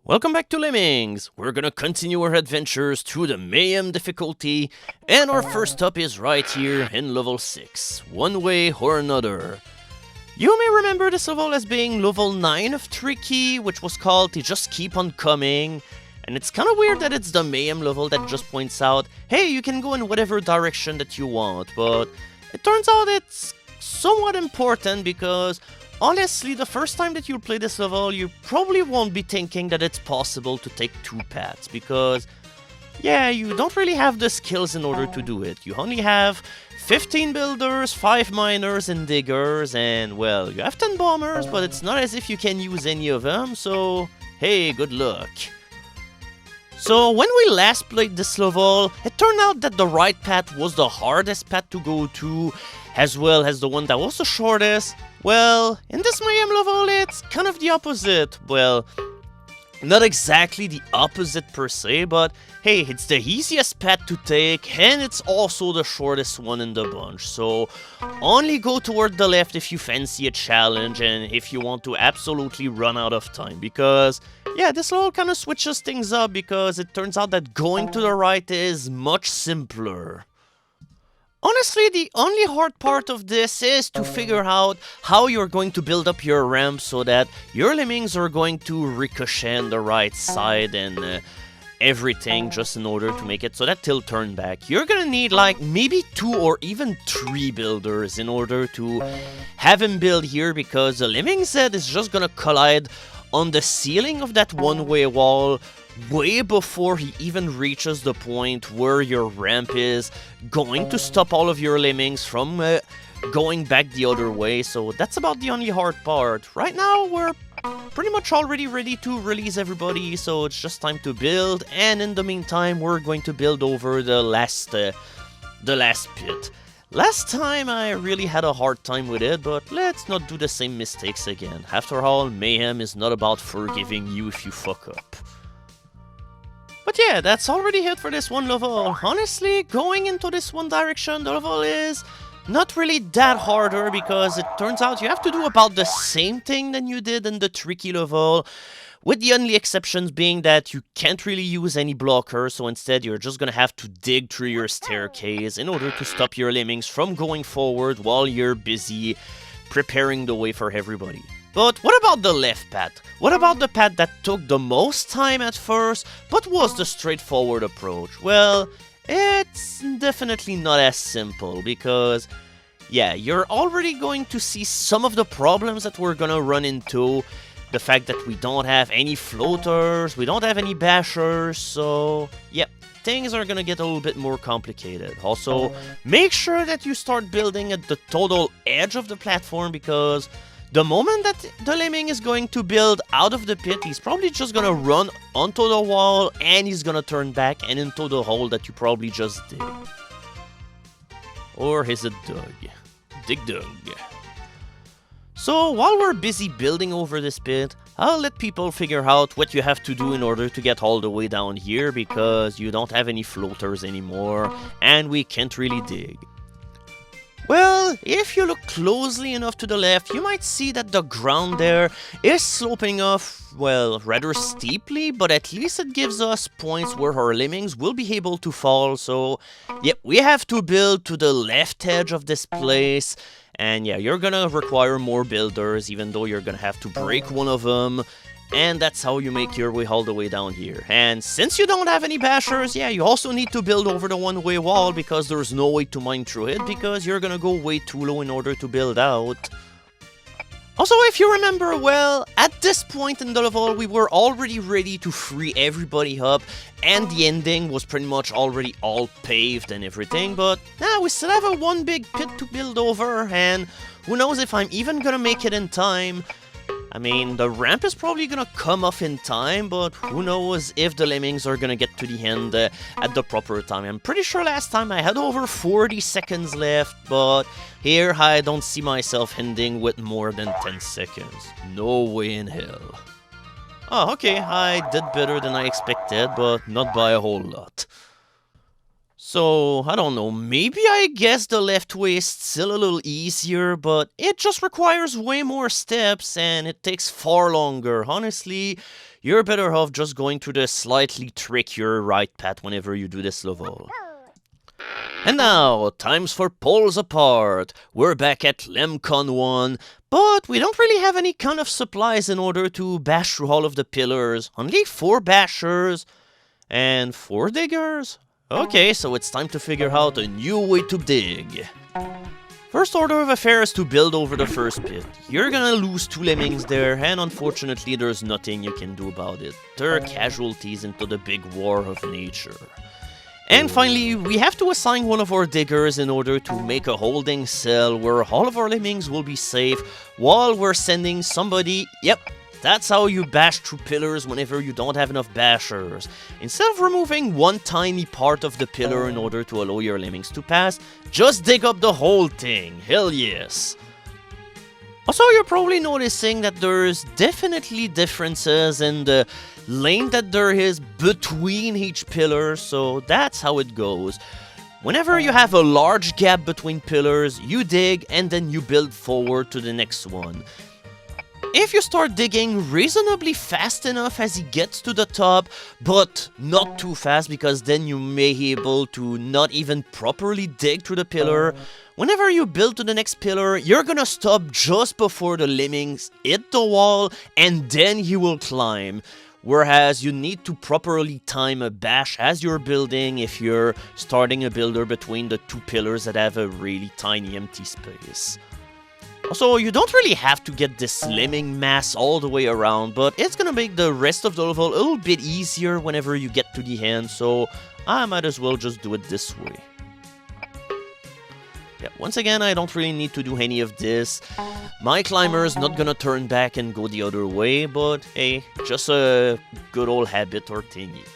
Welcome back to Lemmings! We're gonna continue our adventures through the Mayhem difficulty, and our first stop is right here in level 6, one way or another. You may remember this level as being level 9 of Tricky, which was called They Just Keep On Coming, and it's kinda weird that it's the Mayhem level that just points out, hey, you can go in whatever direction that you want, but it turns out it's somewhat important because honestly, the first time that you'll play this level, you probably won't be thinking that it's possible to take two paths, because, yeah, you don't really have the skills in order to do it. You only have 15 builders, 5 miners and diggers, and, well, you have 10 bombers, but it's not as if you can use any of them, so, hey, good luck. So, when we last played this level, it turned out that the right path was the hardest path to go to, as well as the one that was the shortest. Well, in this Mayhem level, it's kind of the opposite. Well, not exactly the opposite per se, but hey, it's the easiest path to take, and it's also the shortest one in the bunch. So, only go toward the left if you fancy a challenge and if you want to absolutely run out of time, because yeah, this level kind of switches things up because it turns out that going to the right is much simpler. Honestly, the only hard part of this is to figure out how you're going to build up your ramp so that your lemmings are going to ricochet on the right side and everything just in order to make it so that he'll turn back. You're gonna need like maybe 2 or even 3 builders in order to have him build here, because the lemmings head is just gonna collide on the ceiling of that one-way wall way before he even reaches the point where your ramp is going to stop all of your lemmings from going back the other way. So that's about the only hard part. Right now we're pretty much already ready to release everybody, so it's just time to build, and in the meantime we're going to build over the last pit. Last time I really had a hard time with it, but let's not do the same mistakes again. After all, Mayhem is not about forgiving you if you fuck up. But yeah, that's already it for this one level. Honestly, going into this one direction, the level is not really that harder, because it turns out you have to do about the same thing than you did in the Tricky level, with the only exceptions being that you can't really use any blockers, so instead you're just gonna have to dig through your staircase in order to stop your lemmings from going forward while you're busy preparing the way for everybody. But what about the left path? What about the path that took the most time at first, but was the straightforward approach? Well, it's definitely not as simple, because yeah, you're already going to see some of the problems that we're gonna run into. The fact that we don't have any floaters, we don't have any bashers, so yeah, things are gonna get a little bit more complicated. Also, make sure that you start building at the total edge of the platform, because the moment that the lemming is going to build out of the pit, he's probably just gonna run onto the wall and he's gonna turn back and into the hole that you probably just did. Or is it Doug? Dig Doug. So while we're busy building over this pit, I'll let people figure out what you have to do in order to get all the way down here, because you don't have any floaters anymore and we can't really dig. Well, if you look closely enough to the left, you might see that the ground there is sloping off, well, rather steeply, but at least it gives us points where our lemmings will be able to fall, so yep, we have to build to the left edge of this place, and yeah, you're gonna require more builders, even though you're gonna have to break one of them. And that's how you make your way all the way down here. And since you don't have any bashers, yeah, you also need to build over the one-way wall, because there's no way to mine through it, because you're gonna go way too low in order to build out. Also, if you remember well, at this point in the level, we were already ready to free everybody up, and the ending was pretty much already all paved and everything, but now we still have a one big pit to build over, and who knows if I'm even gonna make it in time. I mean, the ramp is probably gonna come off in time, but who knows if the lemmings are gonna get to the end at the proper time. I'm pretty sure last time I had over 40 seconds left, but here I don't see myself ending with more than 10 seconds. No way in hell. Oh, okay, I did better than I expected, but not by a whole lot. So, I don't know, maybe I guess the left way is still a little easier, but it just requires way more steps and it takes far longer. Honestly, you're better off just going to the slightly trickier right path whenever you do this level. And now, times for Poles Apart. We're back at LemCon 1, but we don't really have any kind of supplies in order to bash through all of the pillars. Only 4 bashers and 4 diggers. Okay, so it's time to figure out a new way to dig. First order of affairs to build over the first pit. You're gonna lose 2 lemmings there, and unfortunately there's nothing you can do about it. They're casualties into the big war of nature. And finally, we have to assign one of our diggers in order to make a holding cell where all of our lemmings will be safe while we're sending somebody... Yep, that's how you bash through pillars whenever you don't have enough bashers. Instead of removing one tiny part of the pillar in order to allow your lemmings to pass, just dig up the whole thing. Hell yes. Also, you're probably noticing that there's definitely differences in the lane that there is between each pillar, so that's how it goes. Whenever you have a large gap between pillars, you dig and then you build forward to the next one. If you start digging reasonably fast enough as he gets to the top, but not too fast because then you may be able to not even properly dig to the pillar, whenever you build to the next pillar, you're gonna stop just before the lemmings hit the wall and then he will climb. Whereas you need to properly time a bash as you're building if you're starting a builder between the 2 pillars that have a really tiny empty space. Also, you don't really have to get this lemming mass all the way around, but it's gonna make the rest of the level a little bit easier whenever you get to the end, so I might as well just do it this way. Yeah, once again, I don't really need to do any of this. My climber's not gonna turn back and go the other way, but hey, just a good old habit or thingy.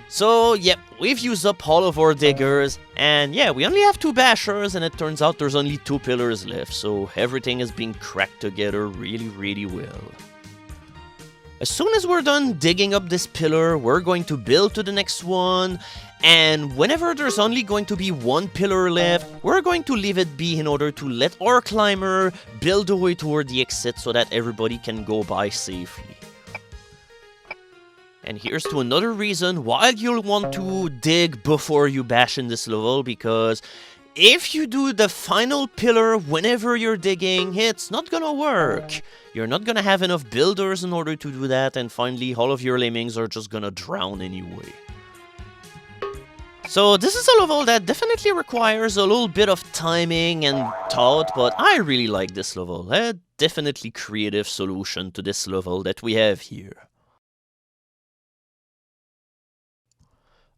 So, yep, we've used up all of our diggers, and yeah, we only have 2 bashers, and it turns out there's only 2 pillars left, so everything is being cracked together really well. As soon as we're done digging up this pillar, we're going to build to the next one, and whenever there's only going to be 1 pillar left, we're going to leave it be in order to let our climber build a way toward the exit so that everybody can go by safely. And here's to another reason why you'll want to dig before you bash in this level, because if you do the final pillar whenever you're digging, it's not gonna work. You're not gonna have enough builders in order to do that, and finally all of your lemmings are just gonna drown anyway. So this is a level that definitely requires a little bit of timing and thought, but I really like this level. A definitely creative solution to this level that we have here.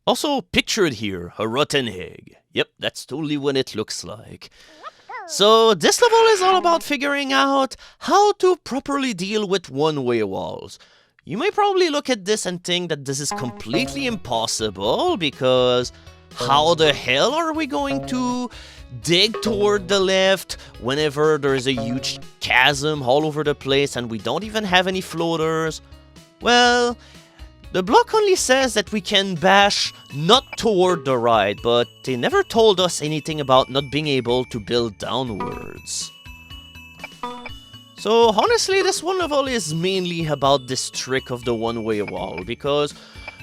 Also, pictured here, a rotten egg. Yep, that's totally what it looks like. So, this level is all about figuring out how to properly deal with one-way walls. You may probably look at this and think that this is completely impossible, because how the hell are we going to dig toward the left whenever there's a huge chasm all over the place and we don't even have any floaters? Well, the block only says that we can bash not toward the right, but they never told us anything about not being able to build downwards. So honestly, this one level is mainly about this trick of the one-way wall, because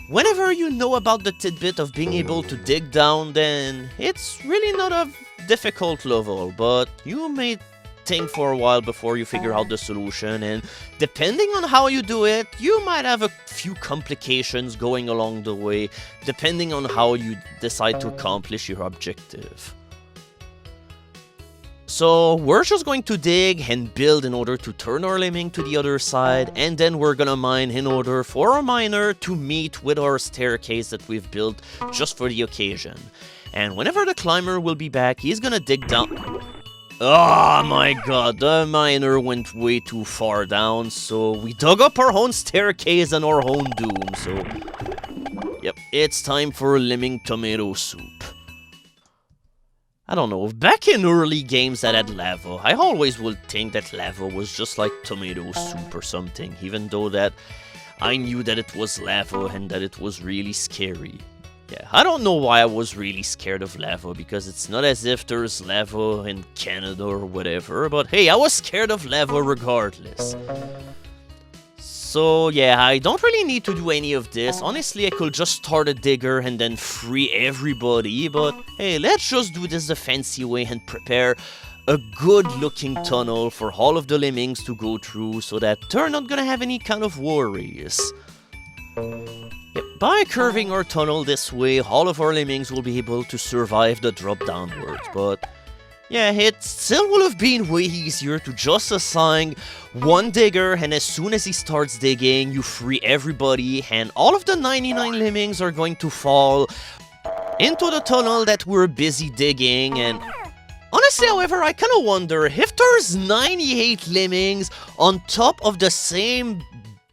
whenever you know about the tidbit of being able to dig down, then it's really not a difficult level, but you may think for a while before you figure out the solution, and depending on how you do it, you might have a few complications going along the way, depending on how you decide to accomplish your objective. So we're just going to dig and build in order to turn our lemming to the other side, and then we're gonna mine in order for our miner to meet with our staircase that we've built just for the occasion. And whenever the climber will be back, he's gonna dig down. Oh my god, the miner went way too far down, so we dug up our own staircase and our own doom, so... Yep, it's time for lemming tomato soup. I don't know, back in early games that had lava, I always would think that lava was just like tomato soup or something, even though that I knew that it was lava and that it was really scary. Yeah, I don't know why I was really scared of lava, because it's not as if there's lava in Canada or whatever, but hey, I was scared of lava regardless. So yeah, I don't really need to do any of this. Honestly, I could just start a digger and then free everybody, but hey, let's just do this the fancy way and prepare a good looking tunnel for all of the lemmings to go through so that they're not gonna have any kind of worries. Yep, by curving our tunnel this way, all of our lemmings will be able to survive the drop downwards, but yeah, it still would have been way easier to just assign one digger, and as soon as he starts digging, you free everybody, and all of the 99 lemmings are going to fall into the tunnel that we're busy digging. And honestly, however, I kind of wonder if there's 98 lemmings on top of the same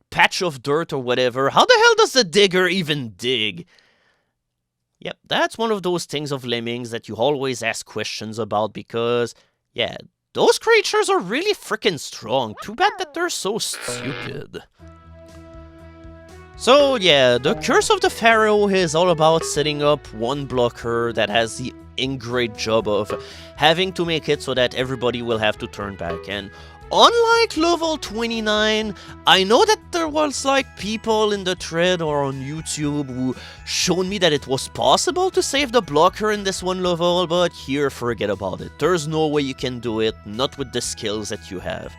patch of dirt or whatever, how the hell does the digger even dig? Yep, that's one of those things of lemmings that you always ask questions about, because, yeah, those creatures are really freaking strong. Too bad that they're so stupid. So, yeah, the Curse of the Pharaoh is all about setting up one blocker that has the ingrate job of having to make it so that everybody will have to turn back. And unlike level 29, I know that there was like people in the thread or on YouTube who showed me that it was possible to save the blocker in this one level, but here, forget about it. There's no way you can do it, not with the skills that you have.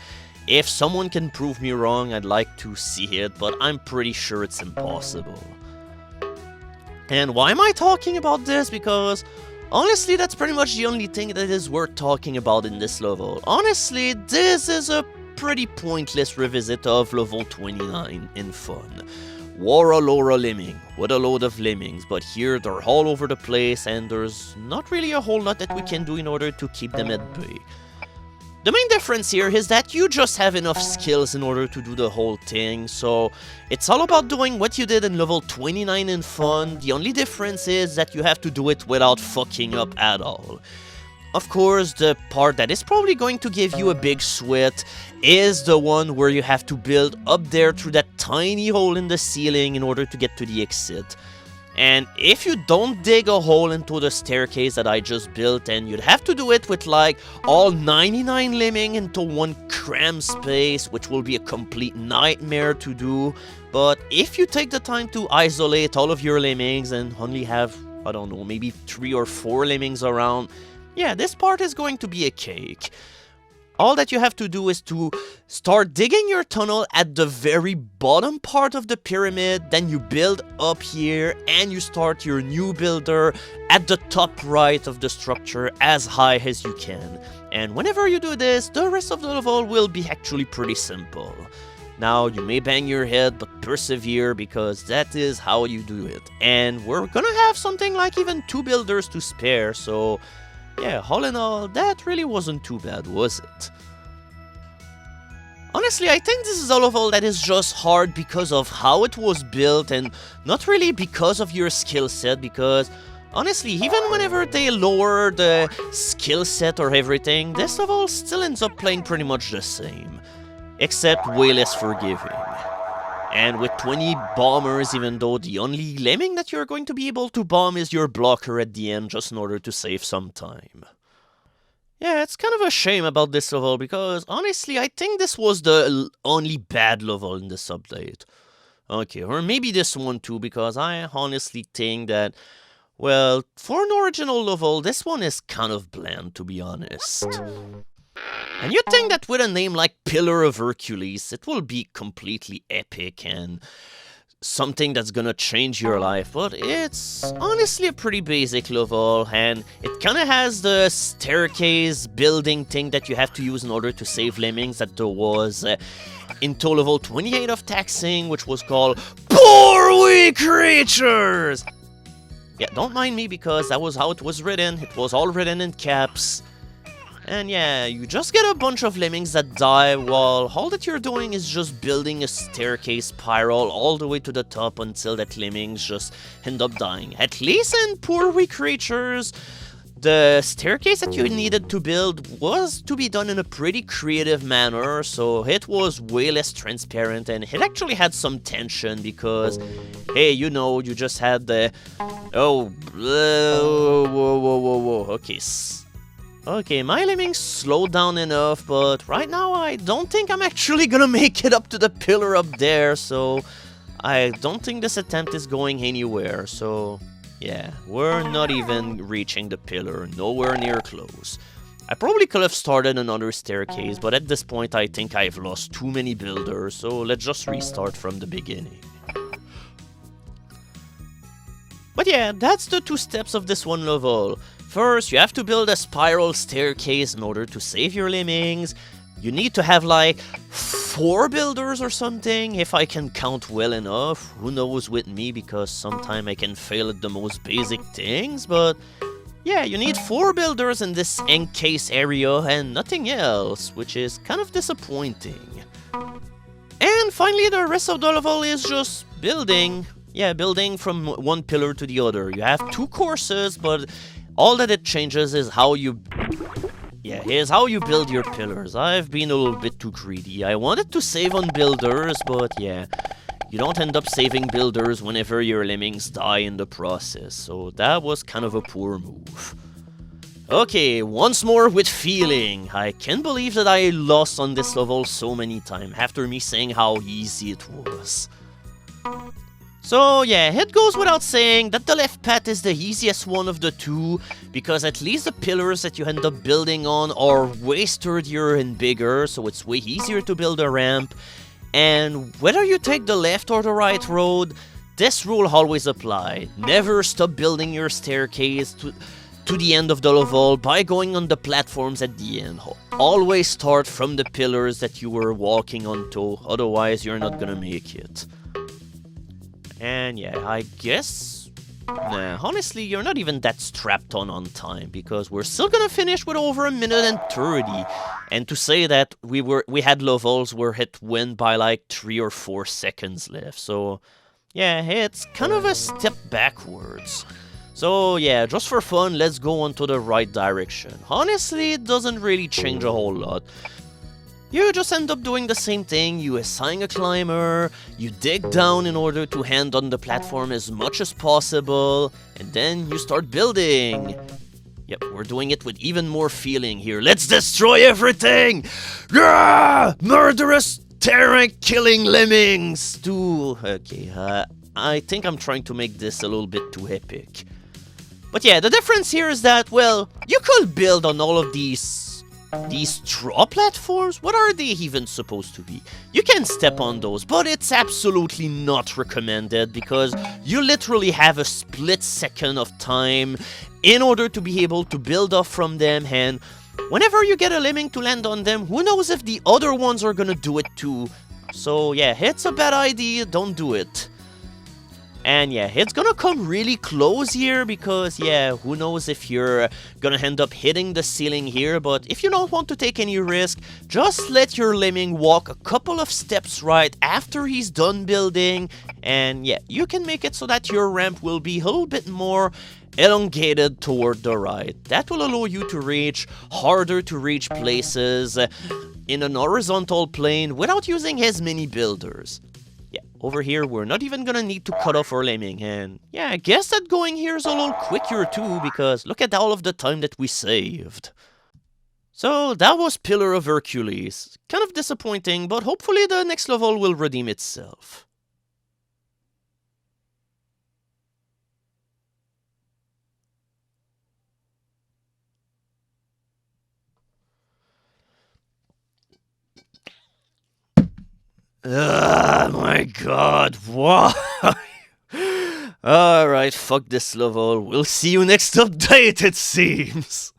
If someone can prove me wrong, I'd like to see it, but I'm pretty sure it's impossible. And why am I talking about this? Because honestly, that's pretty much the only thing that is worth talking about in this level. Honestly, this is a pretty pointless revisit of level 29 in fun. Waralora Lemming, what a load of lemmings, but here they're all over the place and there's not really a whole lot that we can do in order to keep them at bay. The main difference here is that you just have enough skills in order to do the whole thing, so it's all about doing what you did in level 29 in fun. The only difference is that you have to do it without fucking up at all. Of course, the part that is probably going to give you a big sweat is the one where you have to build up there through that tiny hole in the ceiling in order to get to the exit. And if you don't dig a hole into the staircase that I just built, then you'd have to do it with like all 99 lemming into one cramped space, which will be a complete nightmare to do. But if you take the time to isolate all of your lemmings and only have, I don't know, maybe 3 or 4 lemmings around, yeah, this part is going to be a cake. All that you have to do is to start digging your tunnel at the very bottom part of the pyramid, then you build up here and you start your new builder at the top right of the structure as high as you can. And whenever you do this, the rest of the level will be actually pretty simple. Now, you may bang your head, but persevere, because that is how you do it. And we're gonna have something like even 2 builders to spare, so yeah, all in all, that really wasn't too bad, was it? Honestly, I think this is a level that is just hard because of how it was built and not really because of your skill set, because honestly, even whenever they lower the skill set or everything, this level still ends up playing pretty much the same, except way less forgiving. And with 20 bombers, even though the only lemming that you're going to be able to bomb is your blocker at the end, just in order to save some time. Yeah, it's kind of a shame about this level, because honestly, I think this was the only bad level in this update. Okay, or maybe this one too, because I honestly think that, well, for an original level, this one is kind of bland, to be honest. And you'd think that with a name like Pillar of Hercules, it will be completely epic and something that's gonna change your life, but it's honestly a pretty basic level, and it kinda has the staircase building thing that you have to use in order to save lemmings that there was into level 28 of Taxing, which was called Poor Wee Creatures! Yeah, don't mind me, because that was how it was written. It was all written in caps. And yeah, you just get a bunch of lemmings that die while all that you're doing is just building a staircase spiral all the way to the top until that lemmings just end up dying. At least in Poor Wee Creatures, the staircase that you needed to build was to be done in a pretty creative manner, so it was way less transparent, and it actually had some tension because, hey, you know, you just had the... Oh, whoa, okay. Okay, my lemmings slowed down enough, but right now I don't think I'm actually gonna make it up to the pillar up there, so I don't think this attempt is going anywhere, so... Yeah, we're not even reaching the pillar, nowhere near close. I probably could have started another staircase, but at this point I think I've lost too many builders, so let's just restart from the beginning. But yeah, that's the 2 steps of this one level. First, you have to build a spiral staircase in order to save your lemmings. You need to have like 4 builders or something, if I can count well enough. Who knows with me, because sometimes I can fail at the most basic things, but yeah, you need 4 builders in this encase area and nothing else, which is kind of disappointing. And finally, the rest of the level is just building. Yeah, building from one pillar to the other. You have 2 courses, but all that it changes is how you... Yeah, here's how you build your pillars. I've been a little bit too greedy. I wanted to save on builders, but yeah, you don't end up saving builders whenever your lemmings die in the process, so that was kind of a poor move. Okay, once more with feeling. I can't believe that I lost on this level so many times after me saying how easy it was. So yeah, it goes without saying that the left path is the easiest one of the 2, because at least the pillars that you end up building on are way sturdier and bigger, so it's way easier to build a ramp. And whether you take the left or the right road, this rule always applies. Never stop building your staircase to the end of the level by going on the platforms at the end. Always start from the pillars that you were walking onto, otherwise you're not gonna make it. And yeah, I guess... Nah, honestly, you're not even that strapped on time, because we're still gonna finish with over 1:30. And to say that we had levels where it went by like 3 or 4 seconds left, so... Yeah, it's kind of a step backwards. So yeah, just for fun, let's go on to the right direction. Honestly, it doesn't really change a whole lot. You just end up doing the same thing. You assign a climber, you dig down in order to hand on the platform as much as possible, and then you start building. Yep, we're doing it with even more feeling here. Let's destroy everything! Yeah! Murderous, terror-killing lemmings! Okay, I think I'm trying to make this a little bit too epic. But yeah, the difference here is that, well, you could build on all of these straw platforms? What are they even supposed to be? You can step on those, but it's absolutely not recommended, because you literally have a split second of time in order to be able to build off from them, and whenever you get a lemming to land on them, who knows if the other ones are gonna do it too. So yeah, it's a bad idea, don't do it. And yeah, it's gonna come really close here, because yeah, who knows if you're gonna end up hitting the ceiling here, but if you don't want to take any risk, just let your lemming walk a couple of steps right after he's done building, and yeah, you can make it so that your ramp will be a little bit more elongated toward the right. That will allow you to reach harder to reach places in an horizontal plane without using as many builders. Yeah, over here, we're not even gonna need to cut off our lemming, and yeah, I guess that going here is a little quicker too, because look at all of the time that we saved. So that was Pillar of Hercules. Kind of disappointing, but hopefully the next level will redeem itself. My god, why? Alright, fuck this level. We'll see you next update, it seems.